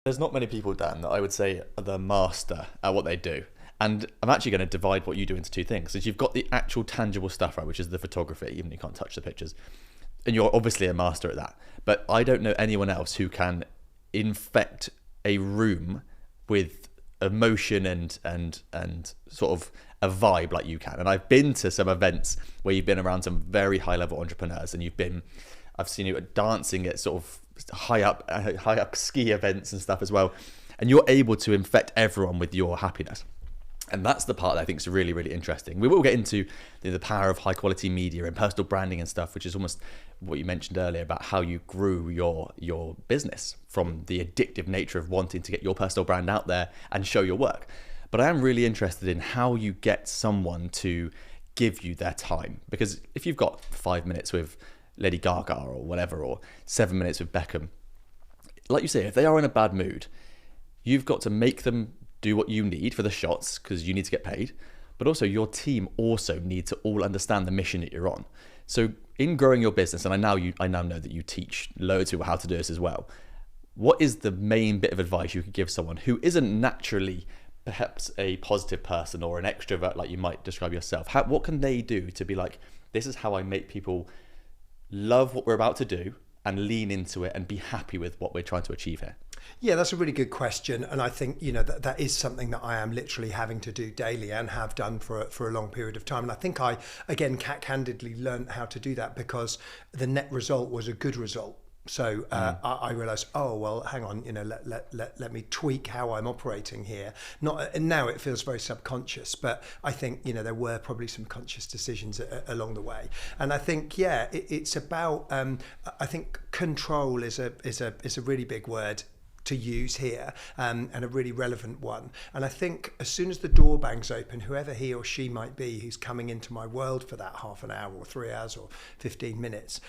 There's not many people, Dan, that I would say are the master at what they do. And I'm actually going to divide what you do into two things. So you've got the actual tangible stuff, right, which is the photography, even though you can't touch the pictures. And you're obviously a master at that. But I don't know anyone else who can infect a room with emotion and sort of a vibe like you can. And I've been to some events where you've been around some very high level entrepreneurs, and I've seen you dancing at sort of high up ski events and stuff as well, and you're able to infect everyone with your happiness. And that's the part that I think is really, really interesting. We will get into the power of high quality media and personal branding and stuff, which is almost what you mentioned earlier about how you grew your business from the addictive nature of wanting to get your personal brand out there and show your work. But I am really interested in how you get someone to give you their time, because if you've got 5 minutes with Lady Gaga or whatever, or 7 minutes with Beckham, like you say, if they are in a bad mood, you've got to make them do what you need for the shots because you need to get paid, but also your team also need to all understand the mission that you're on. So in growing your business, and I now know that you teach loads of people how to do this as well, what is the main bit of advice you could give someone who isn't naturally perhaps a positive person or an extrovert like you might describe yourself? What can they do to be like, this is how I make people love what we're about to do and lean into it and be happy with what we're trying to achieve here? Yeah, that's a really good question. And I think, that is something that I am literally having to do daily and have done for a long period of time. And I think I, again, candidly learned how to do that because the net result was a good result. So I realised, oh, well, hang on, let me tweak how I'm operating here. And now it feels very subconscious, but I think, there were probably some conscious decisions along the way. And I think, it's about, I think control is a really big word to use here, and a really relevant one. And I think as soon as the door bangs open, whoever he or she might be who's coming into my world for that half an hour or 3 hours or 15 minutes,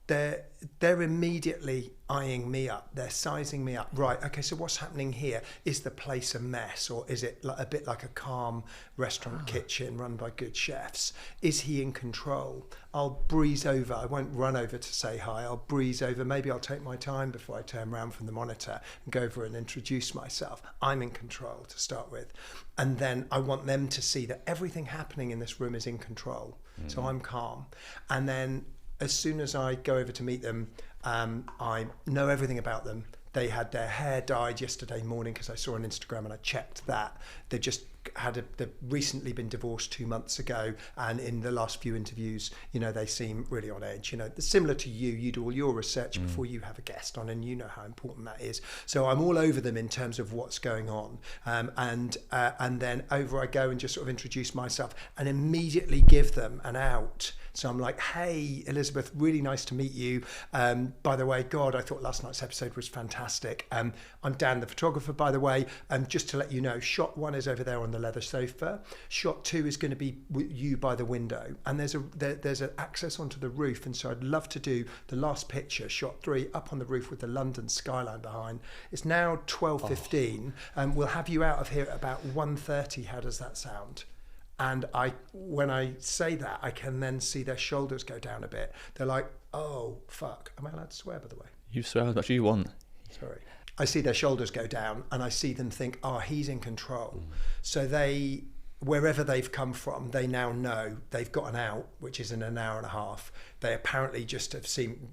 they're immediately eyeing me up. They're sizing me up. Right, okay, so what's happening here? Is the place a mess, or is it a bit like a calm restaurant kitchen run by good chefs? Is he in control? I'll breeze over. I won't run over to say hi. I'll breeze over. Maybe I'll take my time before I turn around from the monitor and go over and introduce myself. I'm in control to start with. And then I want them to see that everything happening in this room is in control. So I'm calm. And then as soon as I go over to meet them, I know everything about them. They had their hair dyed yesterday morning because I saw on Instagram and I checked that. They've recently been divorced 2 months ago, and in the last few interviews, they seem really on edge. Similar to you do all your research before you have a guest on, and you know how important that is. So I'm all over them in terms of what's going on, and then over I go and just sort of introduce myself and immediately give them an out. So I'm like, hey, Elizabeth, really nice to meet you. By the way, God, I thought last night's episode was fantastic. I'm Dan, the photographer, by the way. Just to let you know, shot 1 is over there on the leather sofa. Shot 2 is going to be you by the window. And there's an access onto the roof. And so I'd love to do the last picture, shot 3, up on the roof with the London skyline behind. It's now 12:15. We'll have you out of here at about 1:30. How does that sound? And when I say that, I can then see their shoulders go down a bit. They're like, oh, fuck. Am I allowed to swear, by the way? You swear as much as you want. Sorry. I see their shoulders go down and I see them think, oh, he's in control. So wherever they've come from, they now know they've got an out, which is in an hour and a half. They apparently just have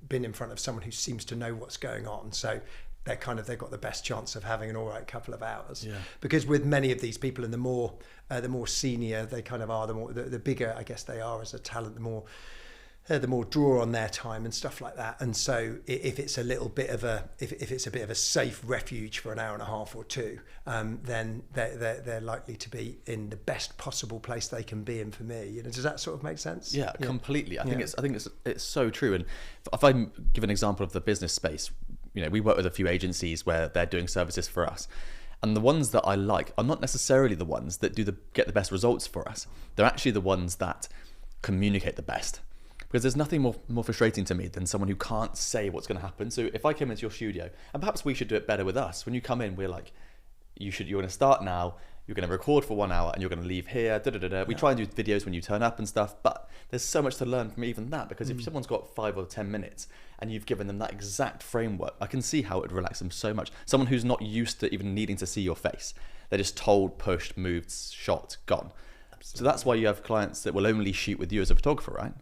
been in front of someone who seems to know what's going on. So they've got the best chance of having an all right couple of hours. Yeah. Because with many of these people, and the more senior they kind of are, the bigger I guess they are as a talent, the more draw on their time and stuff like that. And so if it's a little bit of if it's a bit of a safe refuge for an hour and a half or 2, then they're likely to be in the best possible place they can be in for me. Does that sort of make sense? Yeah, completely. I think it's so true. And if I give an example of the business space, we work with a few agencies where they're doing services for us. And the ones that I like are not necessarily the ones that get the best results for us. They're actually the ones that communicate the best. Because there's nothing more frustrating to me than someone who can't say what's going to happen. So if I came into your studio, and perhaps we should do it better with us, when you come in, we're like, you're going to start now, you're going to record for 1 hour and you're going to leave here. We try and do videos when you turn up and stuff, but there's so much to learn from even that, because if someone's got 5 or 10 minutes and you've given them that exact framework, I can see how it would relax them so much. Someone who's not used to even needing to see your face, they're just told, pushed, moved, shot, gone. Absolutely. So that's why you have clients that will only shoot with you as a photographer, right?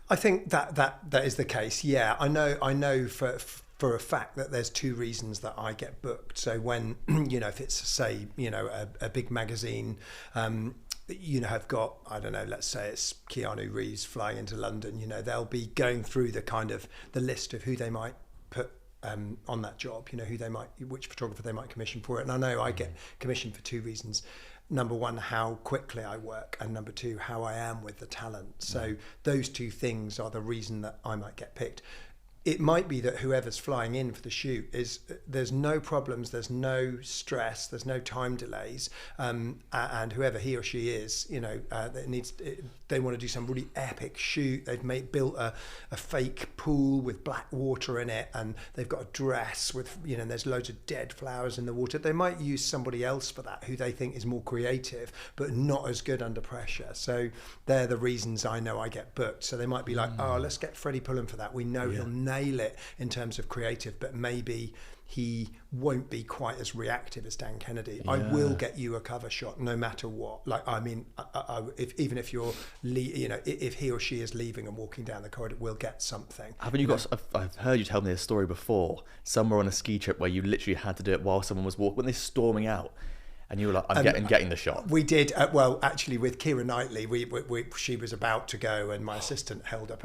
I think that is the case. Yeah, I know for a fact that there's 2 reasons that I get booked. So when, if it's, say, a big magazine, have got, I don't know, let's say it's Keanu Reeves flying into London, they'll be going through the list of who they might put on that job, which photographer they might commission for it. And I know I get commissioned for 2 reasons. Number 1, how quickly I work, and number 2, how I am with the talent. So those 2 things are the reason that I might get picked. It might be that whoever's flying in for the shoot there's no problems, there's no stress, there's no time delays, and whoever he or she is, they want to do some really epic shoot. They've built a fake pool with black water in it, and they've got a dress with, and there's loads of dead flowers in the water. They might use somebody else for that who they think is more creative, but not as good under pressure. So they're the reasons I know I get booked. So they might be like, oh, let's get Freddie Pullen for that. We know he'll nail it in terms of creative, but maybe he won't be quite as reactive as Dan Kennedy. I will get you a cover shot no matter what. Like, I mean, even if you're, if he or she is leaving and walking down the corridor, we'll get something. Haven't you got? I've heard you tell me this story before. Somewhere on a ski trip where you literally had to do it while someone was walking, when they're storming out. And you were like, I'm getting the shot. We did, well, actually with Keira Knightley, she was about to go, and my assistant held up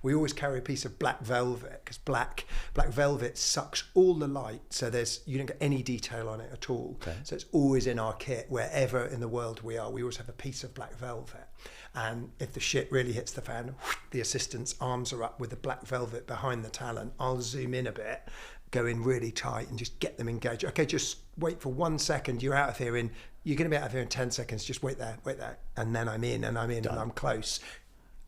we always carry a piece of black velvet, because black velvet sucks all the light, so you don't get any detail on it at all. Okay. So it's always in our kit, wherever in the world we are. We always have a piece of black velvet. And if the shit really hits the fan, the assistant's arms are up with the black velvet behind the talent. I'll zoom in a bit, go in really tight and just get them engaged. Okay, just wait for 1 second. You're out of here you're going to be out of here in 10 seconds. Just wait there. And then I'm in and I'm close.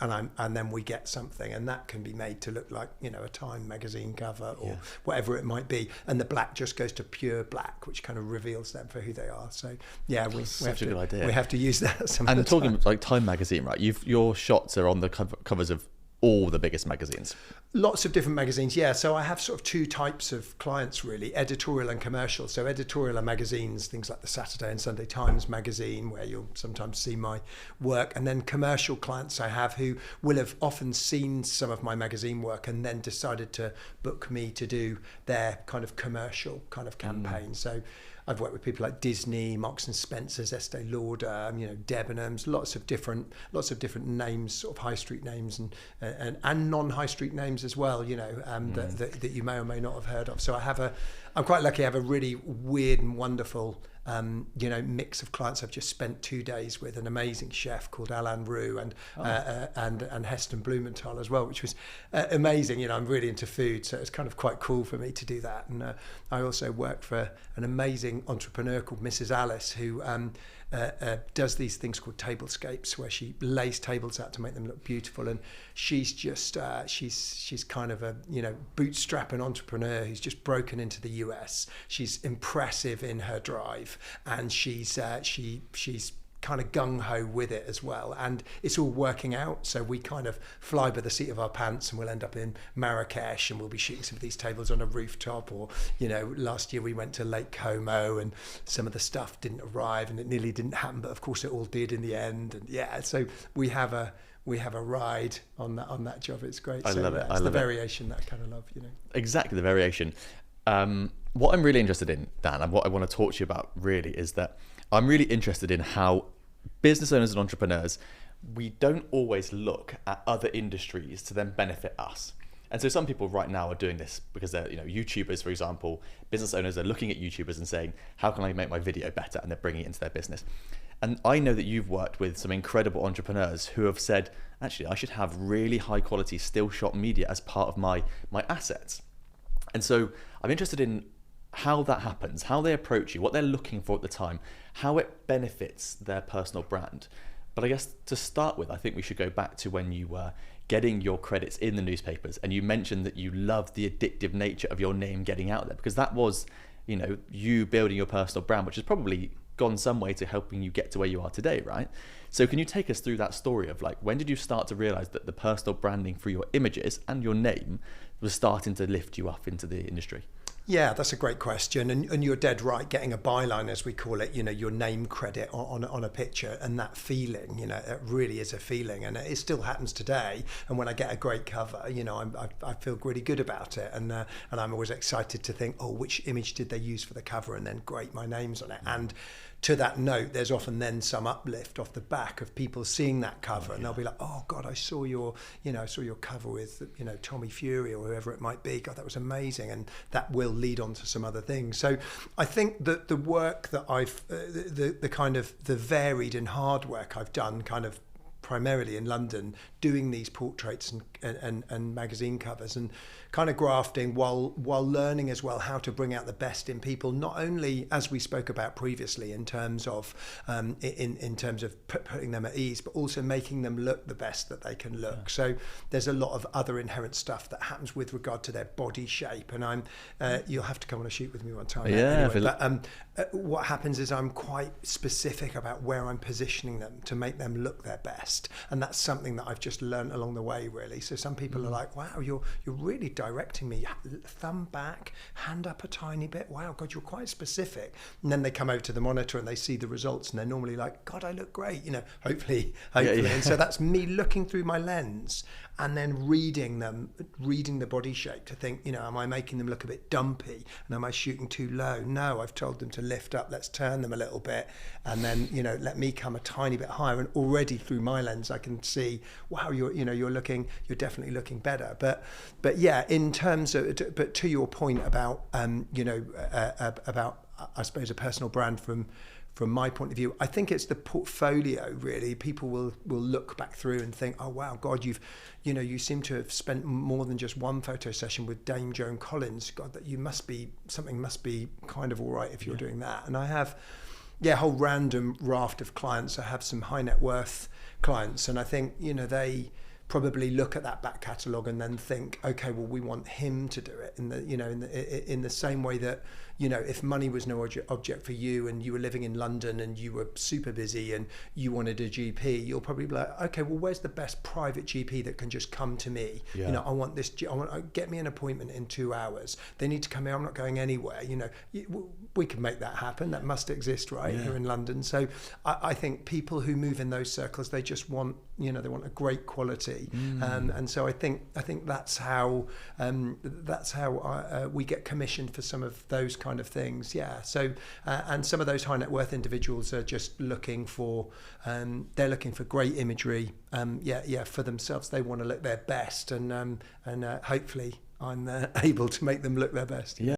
And then we get something, and that can be made to look like, a Time magazine cover or whatever it might be. And the black just goes to pure black, which kind of reveals them for who they are. So we have a good idea. We have to use that. And talking like Time magazine, right? Your shots are on the covers of all the biggest magazines. Lots of different magazines, yeah. So I have sort of 2 types of clients, really, editorial and commercial. So editorial are magazines, things like the Saturday and Sunday Times magazine, where you'll sometimes see my work. And then commercial clients I have who will have often seen some of my magazine work and then decided to book me to do their kind of commercial kind of campaign. So I've worked with people like Disney, Marks and Spencer's, Estée Lauder, Debenhams, lots of different names, sort of high street names and non-high street names as well, that you may or may not have heard of. So I'm quite lucky. I have a really weird and wonderful mix of clients. I've just spent 2 days with an amazing chef called Alain Roux and Heston Blumenthal as well, which was amazing. I'm really into food, so it's kind of quite cool for me to do that. And I also worked for an amazing entrepreneur called Mrs. Alice, who does these things called tablescapes, where she lays tables out to make them look beautiful. And she's just she's kind of a bootstrapping entrepreneur who's just broken into the US. She's impressive in her drive, and she's kind of gung-ho with it as well, and it's all working out. So we kind of fly by the seat of our pants, and we'll end up in Marrakesh, and we'll be shooting some of these tables on a rooftop, or last year we went to Lake Como, and some of the stuff didn't arrive and it nearly didn't happen, but of course it all did in the end. And so we have a ride on that job. It's great. I love it. It's the variation that I kind of love. Exactly, the variation. What I'm really interested in, Dan, and what I want to talk to you about really is that I'm really interested in how business owners and entrepreneurs, we don't always look at other industries to then benefit us. And so some people right now are doing this because they're, YouTubers, for example. Business owners are looking at YouTubers and saying, how can I make my video better? And they're bringing it into their business. And I know that you've worked with some incredible entrepreneurs who have said, actually, I should have really high quality still shot media as part of my assets. And so I'm interested in how that happens, how they approach you, what they're looking for at the time, how it benefits their personal brand. But I guess to start with, I think we should go back to when you were getting your credits in the newspapers, and you mentioned that you loved the addictive nature of your name getting out there, because that was, you building your personal brand, which is probably gone some way to helping you get to where you are today, right? So can you take us through that story of like, when did you start to realize that the personal branding through your images and your name was starting to lift you up into the industry? Yeah, that's a great question. And you're dead right, getting a byline, as we call it, your name credit on a picture, and that feeling, it really is a feeling. And it still happens today. And when I get a great cover, I feel really good about it. And I'm always excited to think, oh, which image did they use for the cover? And then great, my name's on it. And to that note, there's often then some uplift off the back of people seeing that cover, and they'll be like, "Oh God, I saw your cover with Tommy Fury or whoever it might be. God, that was amazing," and that will lead on to some other things. So I think that the work that the kind of the varied and hard work I've done, kind of primarily in London, doing these portraits and magazine covers and kind of grafting while learning as well how to bring out the best in people, not only as we spoke about previously in terms of in terms of putting them at ease, but also making them look the best that they can look. So there's a lot of other inherent stuff that happens with regard to their body shape, and you'll have to come on a shoot with me one time. Yeah, anyway. But what happens is I'm quite specific about where I'm positioning them to make them look their best, and that's something that I've just learned along the way, really. So some people are like, "Wow, you're really directing me. Thumb back, hand up a tiny bit. Wow, God, you're quite specific." And then they come over to the monitor and they see the results, and they're normally like, "God, I look great." Hopefully. Yeah. And so that's me looking through my lens and then reading the body shape to think, am I making them look a bit dumpy? And am I shooting too low? No, I've told them to lift up. Let's turn them a little bit, and then let me come a tiny bit higher. And already through my lens, I can see, wow, you're definitely looking better. But yeah, in terms of, but to your point about about I suppose a personal brand from my point of view, I think it's the portfolio, really. People will look back through and think, oh wow, God, you seem to have spent more than just one photo session with Dame Joan Collins. God, that something must be kind of all right if you're doing that. And I have a whole random raft of clients. I have some high net worth clients, and I think they probably look at that back catalogue and then think, okay, well, we want him to do it in the same way that if money was no object for you and you were living in London and you were super busy and you wanted a GP, you'll probably be like, okay, well, where's the best private GP that can just come to me? Yeah. I want get me an appointment in 2 hours. They need to come here. I'm not going anywhere. We can make that happen. That must exist here in London. So I think people who move in those circles, they just want they want a great quality, and so I think that's how we get commissioned for some of those kind of things. Yeah. So and some of those high net worth individuals are just looking for they're looking for great imagery. For themselves. They want to look their best, and hopefully I'm able to make them look their best. Yeah.